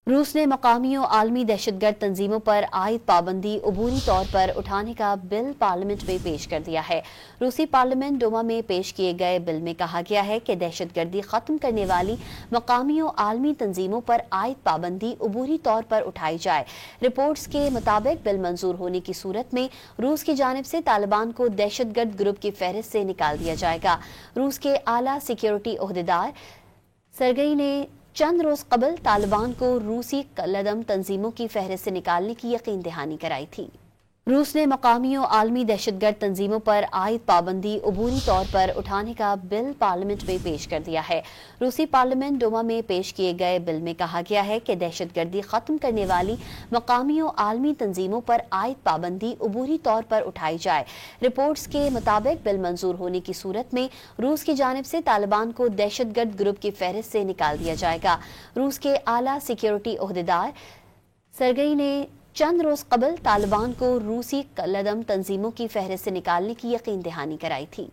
روس نے مقامی و عالمی دہشتگرد تنظیموں پر عائد پابندی عبوری طور پر اٹھانے کا بل پارلیمنٹ میں پیش کر دیا ہے۔ روسی پارلیمنٹ ڈوما میں پیش کیے گئے بل میں کہا گیا ہے کہ دہشت گردی ختم کرنے والی مقامی و عالمی تنظیموں پر عائد پابندی عبوری طور پر اٹھائی جائے۔ رپورٹس کے مطابق بل منظور ہونے کی صورت میں روس کی جانب سے طالبان کو دہشت گرد گروپ کی فہرست سے نکال دیا جائے گا۔ روس کے اعلیٰ سیکیورٹی عہدیدار سرگئی نے چند روز قبل طالبان کو روسی کالعدم تنظیموں کی فہرست سے نکالنے کی یقین دہانی کرائی تھی۔ روس نے مقامی و عالمی دہشتگرد تنظیموں پر عائد پابندی عبوری طور پر اٹھانے کا بل پارلیمنٹ میں پیش کر دیا ہے۔ روسی پارلیمنٹ ڈوما میں پیش کیے گئے بل میں کہا گیا ہے کہ دہشت گردی ختم کرنے والی مقامی و عالمی تنظیموں پر عائد پابندی عبوری طور پر اٹھائی جائے۔ رپورٹس کے مطابق بل منظور ہونے کی صورت میں روس کی جانب سے طالبان کو دہشت گرد گروپ کی فہرست سے نکال دیا جائے گا۔ روس کے اعلیٰ سیکیورٹی عہدیدار سرگئی نے چند روز قبل طالبان کو روسی کالعدم تنظیموں کی فہرست سے نکالنے کی یقین دہانی کرائی تھی۔